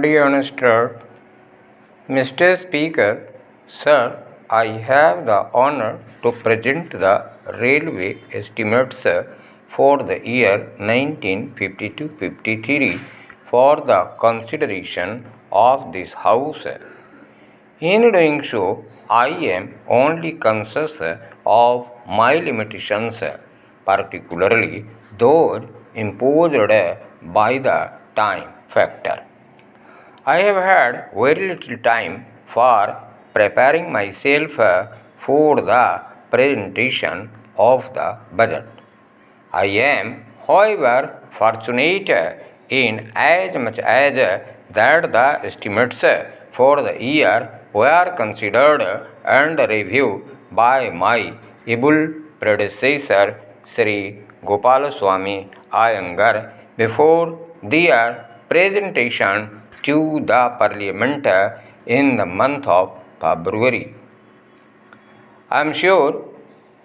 Dear Honored Mr. Speaker, Sir, I have the honor to present the railway estimates for the year 1952-53 for the consideration of this House. In doing so, I am only conscious of my limitations, particularly those imposed by the time factor. I have had very little time for preparing myself for the presentation of the budget. I am, however, fortunate in as much as that the estimates for the year were considered and reviewed by my able predecessor Sri Gopalaswamy Iyengar before their presentation to the Parliament in the month of February. I am sure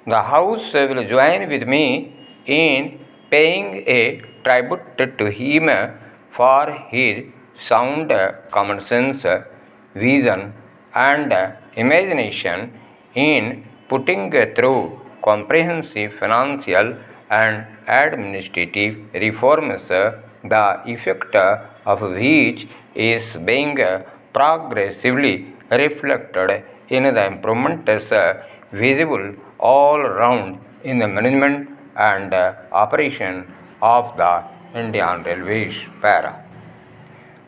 the House will join with me in paying a tribute to him for his sound common sense, vision, and imagination in putting through comprehensive financial and administrative reforms, the effect of which is being progressively reflected in the improvements visible all round in the management and operation of the Indian Railways.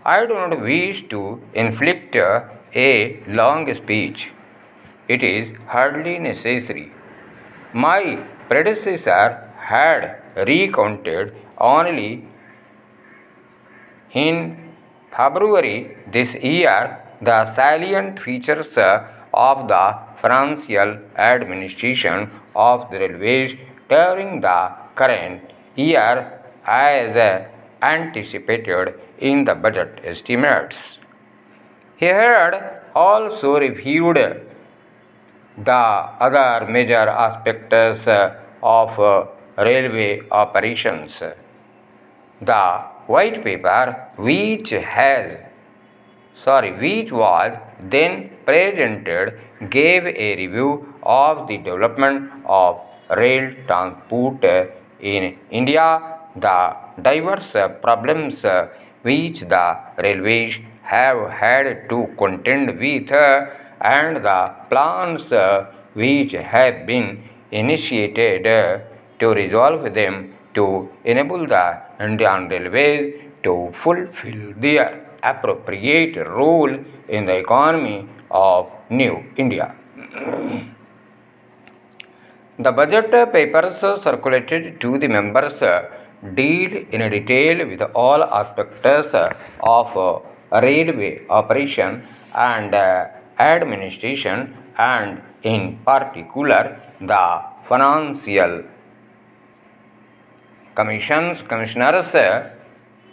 I do not wish to inflict a long speech. It is hardly necessary. My predecessor had recounted only in February this year the salient features of the financial administration of the railways during the current year as anticipated in the budget estimates. He had also reviewed the other major aspects of railway operations. The white paper which was then presented gave a review of the development of rail transport in India, the diverse problems which the railways have had to contend with, and the plans which have been initiated to resolve them to enable the Indian Railways to fulfill their appropriate role in the economy of New India. The budget papers circulated to the members deal in detail with all aspects of railway operation and administration, and in particular the financial commissioners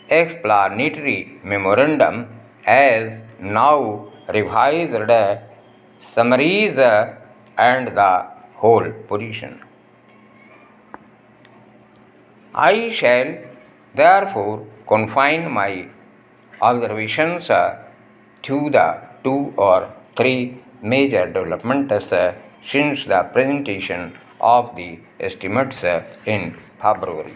explanatory memorandum as now revised summaries and the whole position. I shall therefore confine my observations to the 2 or 3 major developments since the presentation of the estimates in February.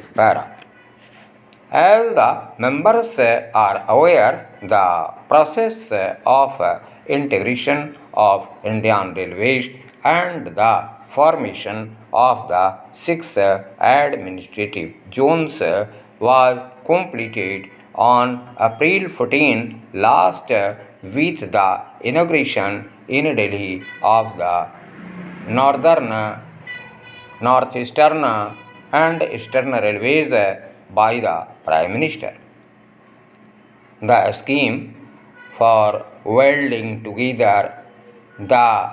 As the members are aware, the process of integration of Indian Railways and the formation of the 6 administrative zones was completed on April 14 last with the inauguration in Delhi of the Northeastern and Eastern Railways by the Prime Minister. The scheme for welding together the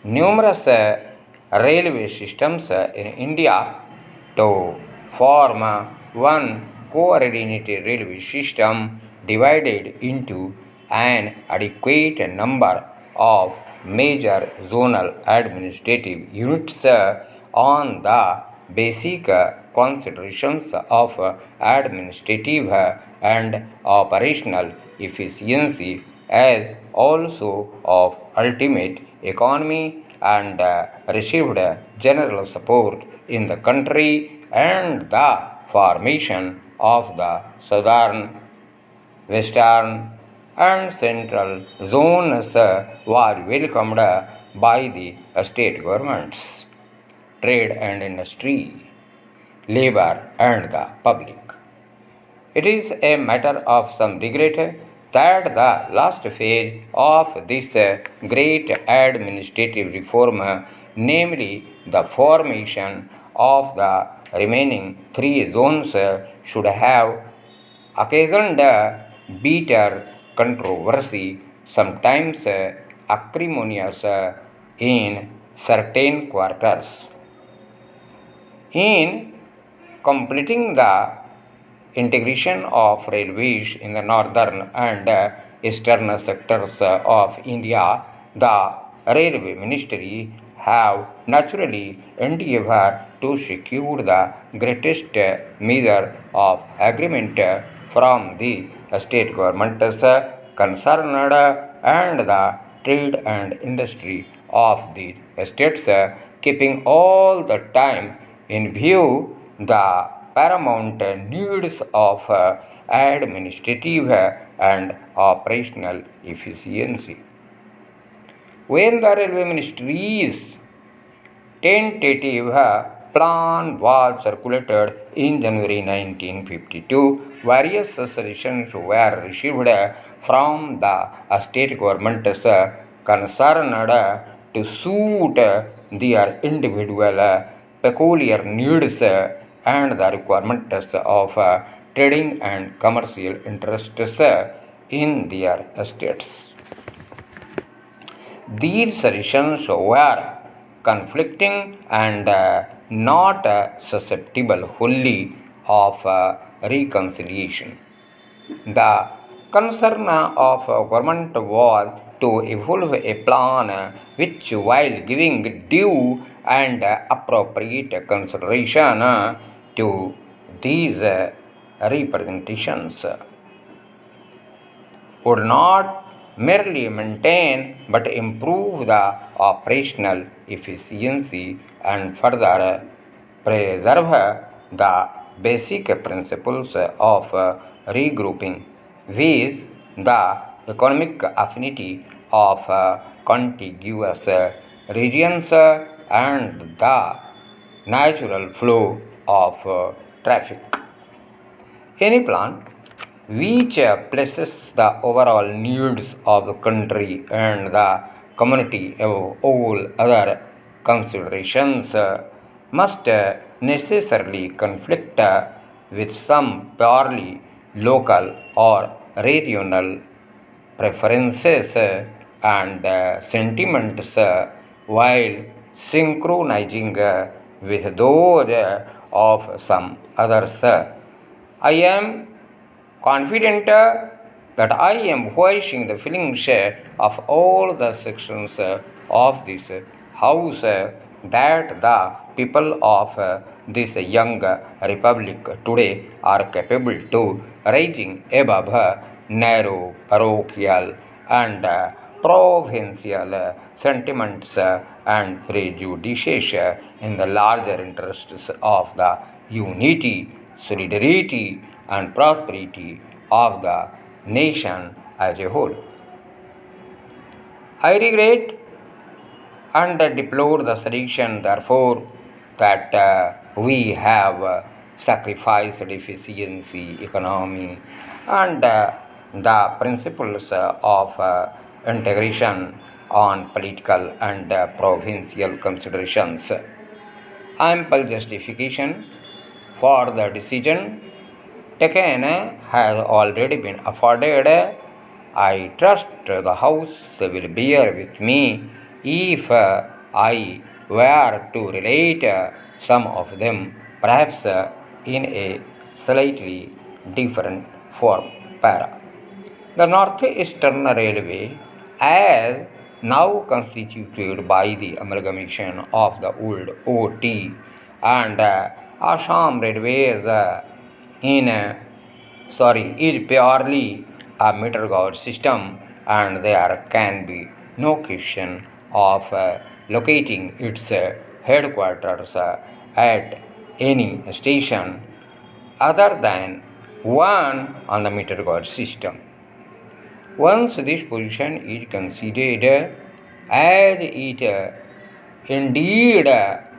numerous railway systems in India to form one coordinated railway system divided into an adequate number of major zonal administrative units on the basic considerations of administrative and operational efficiency as also of ultimate economy and received general support in the country, and the formation of the southern, western, and central zones was welcomed by the state governments, trade and industry, labor, and the public. It is a matter of some regret that the last phase of this great administrative reform, namely the formation of the remaining three zones, should have occasioned bitter controversy, sometimes acrimonious in certain quarters. In completing the integration of railways in the northern and eastern sectors of India, the Railway Ministry have naturally endeavored to secure the greatest measure of agreement from the state governments concerned and the trade and industry of the states, keeping all the time in view the paramount needs of administrative and operational efficiency. When the Railway Ministry's tentative plan was circulated in January 1952, various suggestions were received from the state governments concerned to suit their individual peculiar needs and the requirements of trading and commercial interests in their states. These suggestions were conflicting and not susceptible wholly of reconciliation. The concern of government was to evolve a plan which, while giving due and appropriate consideration to these representations, would not merely maintain but improve the operational efficiency and further preserve the basic principles of regrouping, viz. The economic affinity of contiguous regions and the natural flow of traffic. Any plan which places the overall needs of the country and the community above all other considerations must necessarily conflict with some purely local or regional preferences and sentiments while synchronizing with those of some others. I am confident that I am voicing the feelings of all the sections of this House that the people of this young republic today are capable to rising above narrow parochial and provincial sentiments and prejudices in the larger interests of the unity, solidarity, and prosperity of the nation as a whole. I regret and deplore the selection, therefore, that we have sacrificed efficiency, economy, and the principles of integration on political and provincial considerations. Ample justification for the decision taken has already been afforded. I trust the House will bear with me if I were to relate some of them, perhaps in a slightly different form. Para. The Northeastern Railway, as now constituted by the amalgamation of the old OT and Assam Railways is purely a meter gauge system, and there can be no question of locating its headquarters at any station other than one on the meter gauge system. Once this position is considered, as it indeed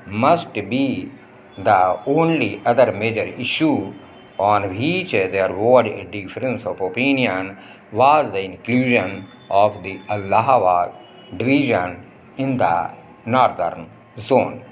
must be the only other major issue on which there was a difference of opinion, was the inclusion of the Allahabad division in the northern zone.